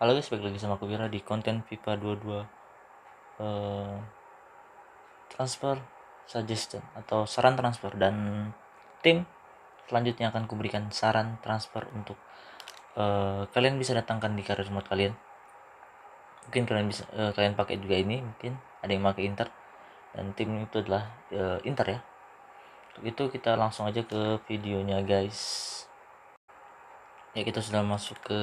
Halo guys, balik lagi sama aku Wira di konten FIFA 22 transfer suggestion atau saran transfer, dan tim selanjutnya akan kuberikan saran transfer untuk kalian bisa datangkan di karir remote kalian. Mungkin kalian bisa kalian pakai juga ini, mungkin ada yang pakai Inter dan tim itu adalah Inter ya. Untuk itu kita langsung aja ke videonya guys. Ya, kita sudah masuk ke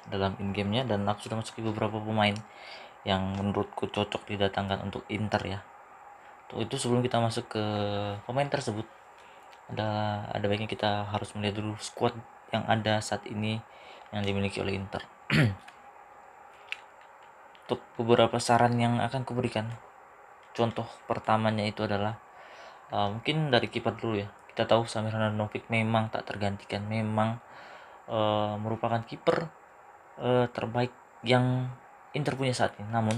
dalam in-game-nya dan aku sudah masuki beberapa pemain yang menurutku cocok didatangkan untuk Inter ya. Untuk itu sebelum kita masuk ke pemain tersebut, ada baiknya kita harus melihat dulu squad yang ada saat ini yang dimiliki oleh Inter. Untuk beberapa saran yang akan kuberikan, contoh pertamanya itu adalah mungkin dari kiper dulu ya. Kita tahu Samir Handanovic memang tak tergantikan, memang merupakan kiper terbaik yang Inter punya saat ini. Namun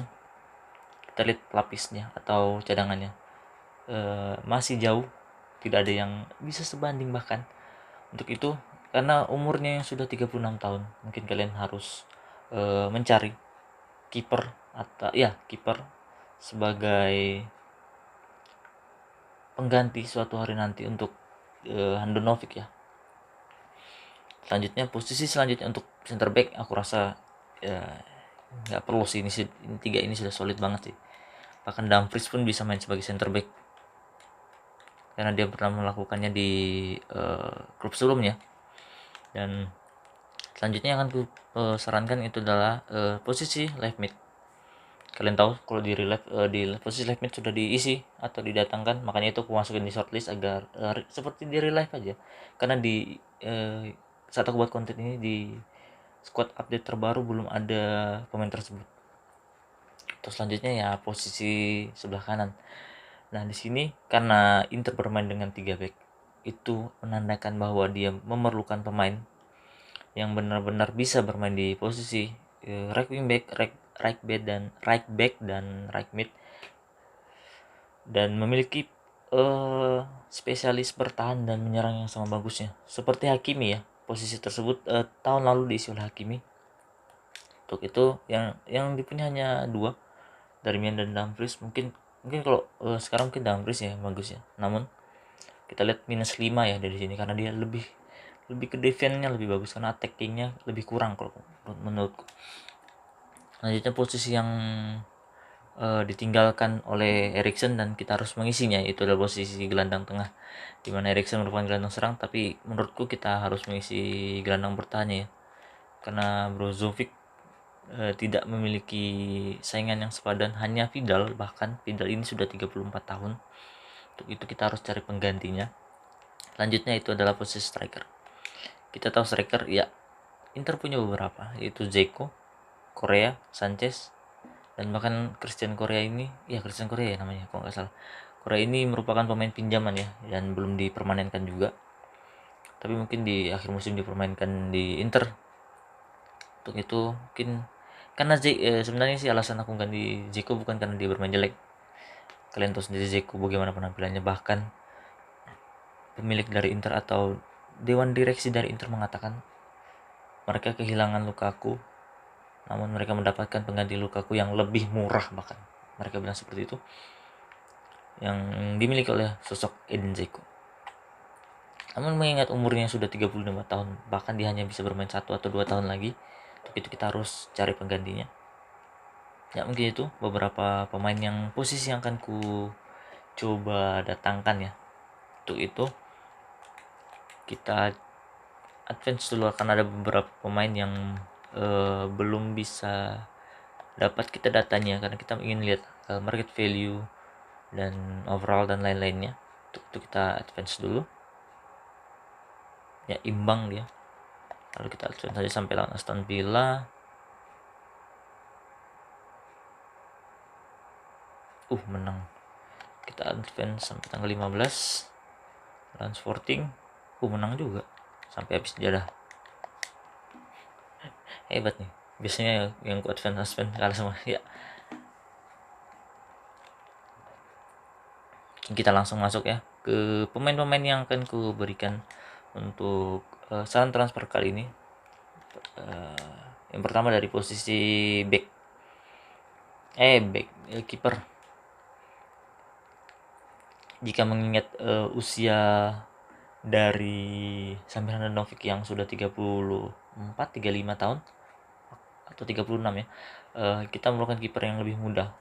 kita lihat pelapisnya atau cadangannya masih jauh, tidak ada yang bisa sebanding. Bahkan untuk itu, karena umurnya yang sudah 36 tahun, mungkin kalian harus mencari kiper atau kiper sebagai pengganti suatu hari nanti untuk Handanovic ya. Posisi selanjutnya untuk center back, aku rasa nggak perlu sih, ini tiga ini sudah solid banget sih. Bahkan Dumfries pun bisa main sebagai center back karena dia pernah melakukannya di klub sebelumnya. Dan selanjutnya yang akan ku sarankan itu adalah posisi left mid. Kalian tahu kalau di posisi left mid sudah diisi atau didatangkan, makanya itu aku masukin di shortlist agar seperti di real life aja. Karena di saat aku buat konten ini, di squad update terbaru belum ada pemain tersebut. Terus selanjutnya ya posisi sebelah kanan. Nah, di sini karena Inter bermain dengan 3 back, itu menandakan bahwa dia memerlukan pemain yang benar-benar bisa bermain di posisi right wing back, right back dan right mid, dan memiliki spesialis bertahan dan menyerang yang sama bagusnya seperti Hakimi ya. Posisi tersebut tahun lalu diisi oleh Hakimi. Untuk itu yang dipunya hanya dua, Darmian dan Dumfries. Mungkin kalau sekarang mungkin Dumfries ya bagus ya. Namun kita lihat minus 5 ya dari sini karena dia lebih ke defense-nya lebih bagus, karena attackingnya lebih kurang kalau menurutku. Selanjutnya posisi yang ditinggalkan oleh Eriksen dan kita harus mengisinya, itu adalah posisi gelandang tengah, di mana Eriksen merupakan gelandang serang, tapi menurutku kita harus mengisi gelandang bertahannya ya, karena Brozovic tidak memiliki saingan yang sepadan, hanya Vidal. Bahkan Vidal ini sudah 34 tahun. Untuk itu kita harus cari penggantinya. Selanjutnya itu adalah posisi striker. Kita tahu striker ya, Inter punya beberapa, yaitu Dzeko, Korea, Sanchez, dan bahkan Christian Korea ya namanya kalau nggak salah. Korea ini merupakan pemain pinjaman ya, dan belum dipermanenkan juga, tapi mungkin di akhir musim dipermainkan di Inter. Untuk itu mungkin karena sebenarnya sih alasan aku ganti Dzeko bukan karena dia bermain jelek. Kalian tahu sendiri Dzeko bagaimana penampilannya. Bahkan pemilik dari Inter atau dewan direksi dari Inter mengatakan mereka kehilangan Lukaku, namun mereka mendapatkan pengganti Lukaku yang lebih murah. Bahkan mereka bilang seperti itu, yang dimiliki oleh sosok Edin Dzeko. Namun mengingat umurnya sudah 35 tahun, bahkan dia hanya bisa bermain 1 atau 2 tahun lagi, untuk itu kita harus cari penggantinya. Ya, mungkin itu beberapa pemain yang posisi yang akan ku coba datangkan ya. Untuk itu kita advance dulu, akan ada beberapa pemain yang belum bisa dapat kita datanya karena kita ingin lihat market value dan overall dan lain-lainnya. Untuk itu kita advance dulu ya, imbang dia. Lalu kita advance saja sampai lawan Aston Villa. Menang. Kita advance sampai tanggal 15 lawan Sporting. Menang juga sampai habis jadah. Hebat nih. Biasanya yang ku advance kalah semua ya. Kita langsung masuk ya ke pemain-pemain yang akan ku berikan untuk saran transfer kali ini. Yang pertama dari posisi kiper. Jika mengingat usia dari Samir Handanovic yang sudah 35 tahun atau 36 ya, kita memerlukan kiper yang lebih muda,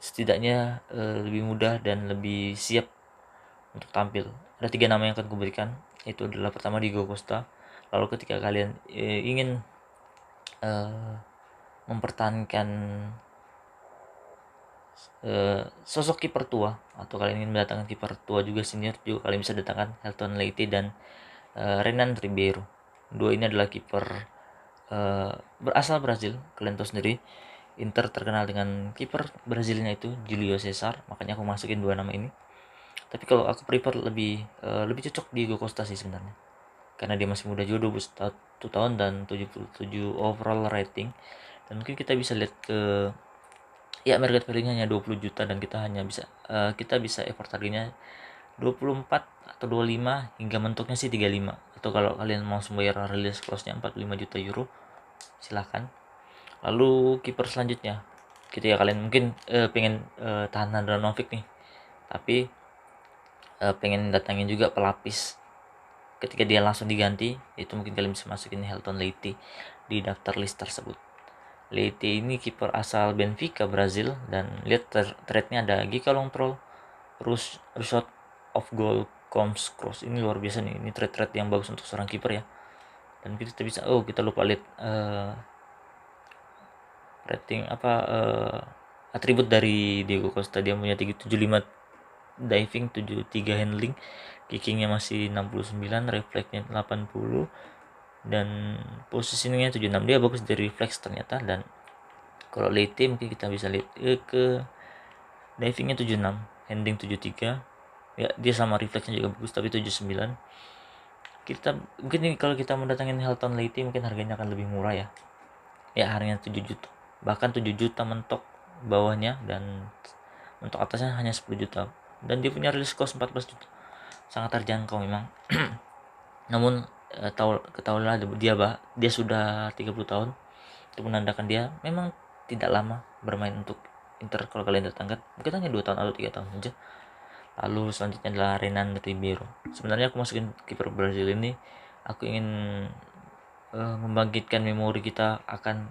setidaknya lebih mudah dan lebih siap untuk tampil. Ada 3 nama yang akan kuberikan, itu adalah pertama Diego Costa. Lalu ketika kalian ingin mempertahankan sosok kiper tua, atau kalian ingin mendatangkan kiper tua juga senior juga, kalian bisa datangkan Helton Leite dan Renan Ribeiro. Dua ini adalah kiper berasal Brazil. Kalian tahu sendiri Inter terkenal dengan kiper Brazilnya itu Julio Cesar, makanya aku masukin dua nama ini. Tapi kalau aku prefer lebih cocok Diego Costa sih sebenarnya, karena dia masih muda juga, 21 tahun dan 77 overall rating. Dan mungkin kita bisa lihat ke market value-nya hanya 20 juta, dan kita bisa effort harganya 24 atau 25, hingga mentoknya sih 35. Atau kalau kalian mau membayar release cost-nya 45 juta euro, silahkan. Lalu kiper selanjutnya, ketika kalian mungkin pengen tahan Handanovic nih, tapi pengen datangin juga pelapis ketika dia langsung diganti, itu mungkin kalian bisa masukin Helton Leite di daftar list tersebut. Leite ini kiper asal Benfica Brazil, dan lihat trade-nya ada Gikalong Troll, shot of goal comes cross. Ini luar biasa nih, ini trade yang bagus untuk seorang kiper ya. Dan kita bisa kita lupa lihat rating atribut dari Diego Costa. Dia punya 375 diving, 73 handling, kickingnya masih 69, refleksnya 80, dan positioningnya 76. Dia bagus dari refleks ternyata. Dan kalau Leite mungkin kita bisa lihat ke divingnya 76, handling 73 ya, dia sama refleksnya juga bagus tapi 79. Kita mungkin ini kalau kita mendatangin Helton Leite mungkin harganya akan lebih murah ya, harganya 7 juta, bahkan 7 juta mentok bawahnya, dan untuk atasnya hanya 10 juta, dan dia punya release cost 14 juta, sangat terjangkau memang. Namun ketahuilah dia sudah 30 tahun, itu menandakan dia memang tidak lama bermain untuk Inter. Kalau kalian datangkan mungkin hanya 2 tahun atau 3 tahun saja. Lalu selanjutnya adalah Renan Ribeiro. Sebenarnya aku masukin kiper Brazil ini, aku ingin membangkitkan memori kita akan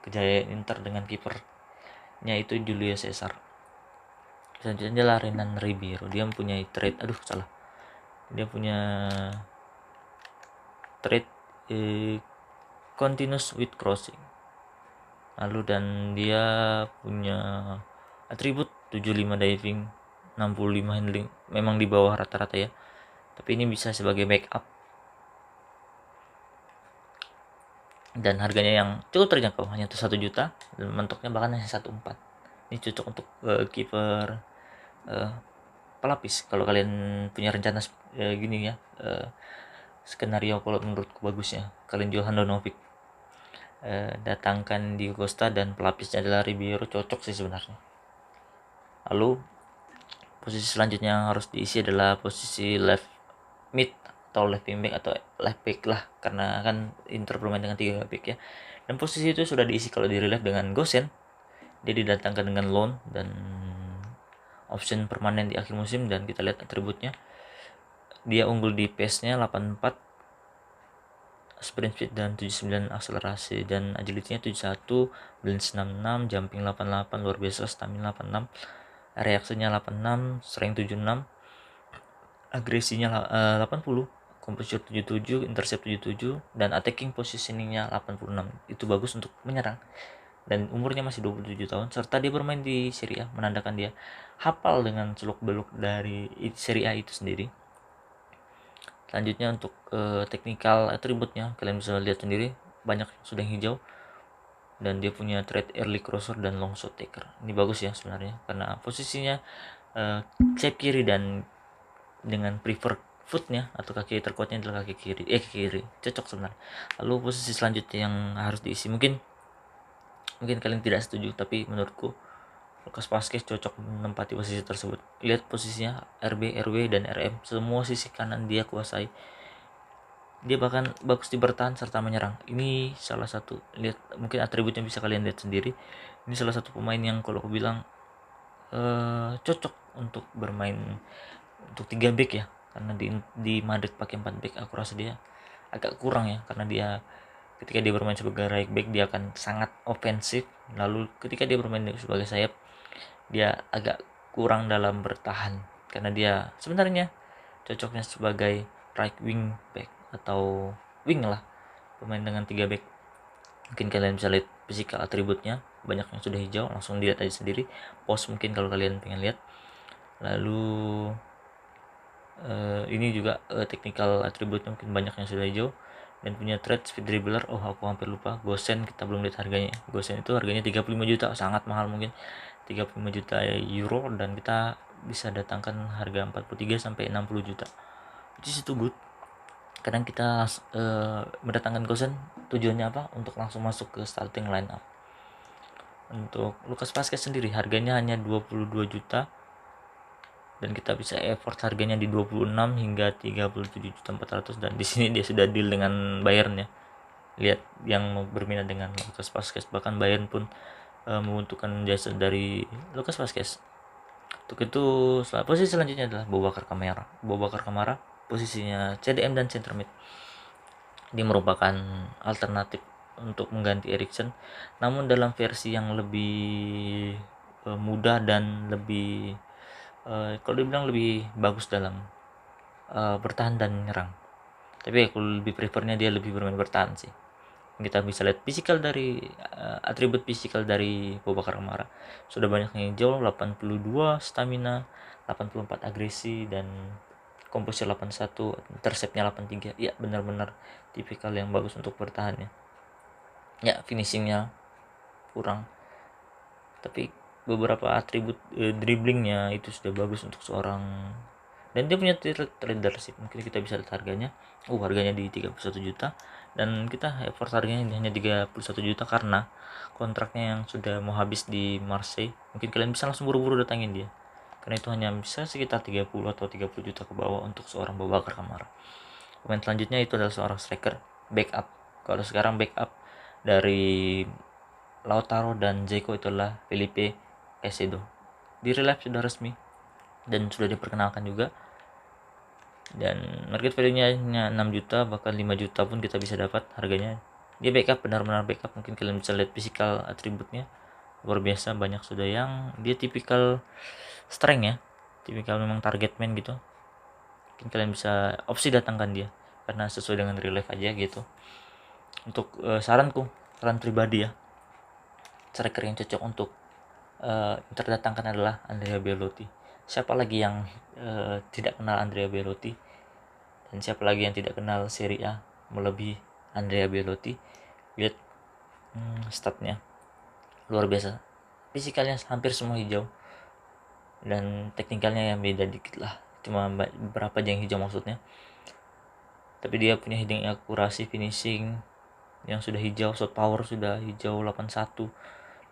kejayaan Inter dengan kipernya itu Julio Cesar. Selanjutnya adalah Renan Ribeiro. Dia mempunyai dia punya trade continuous with crossing. Lalu dan dia punya atribut 75 diving, 65 handling, memang di bawah rata-rata ya, tapi ini bisa sebagai backup, dan harganya yang cukup terjangkau, hanya 1 juta, dan mentoknya bahkan hanya 1.4. Ini cocok untuk kiper pelapis. Kalau kalian punya rencana gini ya, skenario kalau menurutku bagusnya kalian jual Handanovic, datangkan di Costa, dan pelapisnya adalah Ribeiro, cocok sih sebenarnya. Lalu posisi selanjutnya yang harus diisi adalah posisi left mid atau left wing back atau left back lah, karena kan Inter bermain dengan 3 back ya. Dan posisi itu sudah diisi kalau di relief dengan Gosen. Dia didatangkan dengan loan dan option permanen di akhir musim, dan kita lihat atributnya. Dia unggul di pace-nya 84, sprint speed dan 79 akselerasi, dan agility-nya 71, balance 66, jumping 88, luar biasa, stamina 86, reaksinya 86, strength 76, agresinya 80, composure 77, intercept 77, dan attacking positioningnya 86. Itu bagus untuk menyerang, dan umurnya masih 27 tahun, serta dia bermain di Serie A, menandakan dia hafal dengan seluk-beluk dari Serie A itu sendiri. Selanjutnya untuk technical atributnya, kalian bisa lihat sendiri, banyak sudah hijau, dan dia punya trade early crosser dan long shot taker. Ini bagus ya sebenarnya, karena posisinya sayap kiri, dan dengan prefer footnya atau kaki terkuatnya adalah kaki kiri, cocok sebenarnya. Lalu posisi selanjutnya yang harus diisi, mungkin kalian tidak setuju, tapi menurutku Lucas Vazquez cocok menempati posisi tersebut. Lihat posisinya RB, RW, dan RM, semua sisi kanan dia kuasai. Dia bahkan bagus di bertahan serta menyerang. Ini salah satu, lihat mungkin atributnya bisa kalian lihat sendiri. Ini salah satu pemain yang kalau aku bilang cocok untuk bermain untuk 3 back ya, karena di Madrid pakai 4 back aku rasa dia agak kurang ya, karena dia ketika dia bermain sebagai right back dia akan sangat ofensif, lalu ketika dia bermain sebagai sayap dia agak kurang dalam bertahan, karena dia sebenarnya cocoknya sebagai right wing back atau wing lah, pemain dengan 3 back. Mungkin kalian bisa lihat physical atributnya, banyak yang sudah hijau, langsung dilihat aja sendiri. Post mungkin kalau kalian pengen lihat. Lalu ini juga technical atributnya mungkin banyak yang sudah hijau, dan punya trade speed dribbler. Oh, aku hampir lupa, Gosen kita belum lihat harganya. Gosen itu harganya 35 juta, sangat mahal, mungkin 35 juta euro, dan kita bisa datangkan harga 43 sampai 60 juta. Which is itu good. Kadang kita mendatangkan Gosen tujuannya apa? Untuk langsung masuk ke starting line up. Untuk Lucas Vazquez sendiri harganya hanya 22 juta, dan kita bisa effort harganya di 26 hingga 37.400.000, dan di sini dia sudah deal dengan Bayern ya. Lihat yang berminat dengan Lucas Vazquez, bahkan Bayern pun membutuhkan jasa dari Lucas Vazquez. Untuk itu posisi selanjutnya adalah Boubacar Kamara. Posisinya CDM dan center mid. Dia merupakan alternatif untuk mengganti Eriksen, namun dalam versi yang lebih mudah dan lebih kalau dibilang lebih bagus dalam bertahan dan menyerang. Tapi aku lebih prefernya dia lebih bermain bertahan sih. Kita bisa lihat fisikal dari atribut fisikal dari Boubacar Kamara sudah banyak yang hijau, 82 stamina, 84 agresi, dan komposisi 81, interceptnya 83. Ya, benar-benar tipikal yang bagus untuk bertahan ya. Ya, finishingnya kurang, tapi beberapa atribut dribblingnya itu sudah bagus untuk seorang, dan dia punya leadership. Mungkin kita bisa lihat harganya. Harganya di 31 juta, dan kita effort harganya hanya 31 juta karena kontraknya yang sudah mau habis di Marseille. Mungkin kalian bisa langsung buru-buru datangin dia, karena itu hanya bisa sekitar 30 atau 30 juta ke bawah untuk seorang Boubacar Kamara. Pemain selanjutnya itu adalah seorang striker backup. Kalau sekarang backup dari Lautaro dan Zeko itulah Felipe Caicedo. Di real life sudah resmi dan sudah diperkenalkan juga, dan market value-nya hanya 6 juta, bahkan 5 juta pun kita bisa dapat harganya. Dia backup, benar-benar backup. Mungkin kalian bisa lihat physical atributnya luar biasa, banyak sudah yang dia tipikal strength ya, tipikal memang target man gitu. Mungkin kalian bisa opsi datangkan dia karena sesuai dengan real life aja gitu. Untuk saran pribadi ya, striker yang cocok untuk terdatangkan adalah Andrea Belotti. Siapa lagi yang tidak kenal Andrea Belotti, dan siapa lagi yang tidak kenal Serie A melebihi Andrea Belotti. Lihat statnya luar biasa, fisikalnya hampir semua hijau, dan teknikalnya yang beda dikit lah, cuma beberapa aja yang hijau maksudnya. Tapi dia punya heading akurasi, finishing yang sudah hijau, shot power sudah hijau 81,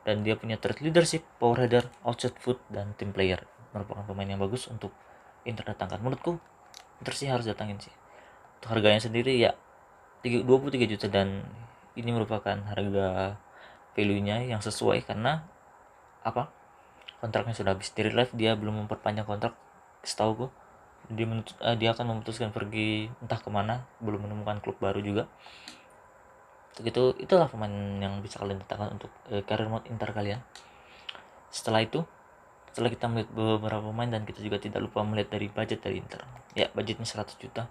dan dia punya threat leadership, power header, outside foot, dan team player. Merupakan pemain yang bagus untuk Inter datangkan. Menurutku Inter sih harus datangin sih. Untuk harganya sendiri ya 23 juta, dan ini merupakan harga value-nya yang sesuai karena apa? Kontraknya sudah habis. Di real life dia belum memperpanjang kontrak, setahu gue. Dia akan memutuskan pergi entah kemana, belum menemukan klub baru juga. Itulah pemain yang bisa kalian datangkan untuk career mode Inter kalian. Setelah kita melihat beberapa pemain, dan kita juga tidak lupa melihat dari budget dari Inter. Ya, budgetnya 100 juta.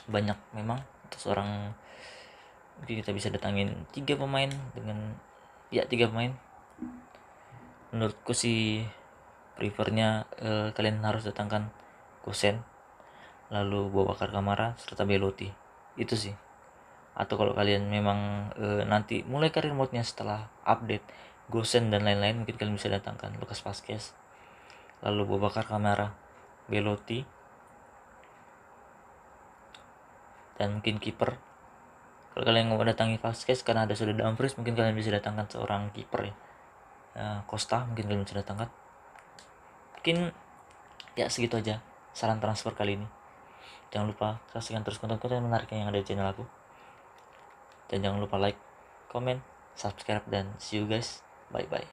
Banyak memang untuk seorang. Mungkin kita bisa datangin 3 pemain dengan 3 pemain. Menurutku sih prefernya kalian harus datangkan Gosen, lalu Boubacar Kamara serta Belotti. Itu sih. Atau kalau kalian memang nanti mulai karir mode-nya setelah update Gosen dan lain-lain, mungkin kalian bisa datangkan Lucas Vazquez, lalu Boubacar Kamara, Belotti, dan mungkin kiper. Kalau kalian mau datangi Vazquez karena ada sudah Dumfries, mungkin kalian bisa datangkan seorang kiper ya, Costa mungkin kalian bisa datangkan. Mungkin ya segitu aja saran transfer kali ini. Jangan lupa saksikan terus konten-konten menarik yang ada di channel aku. Dan jangan lupa like, comment, subscribe, dan see you guys. Bye bye.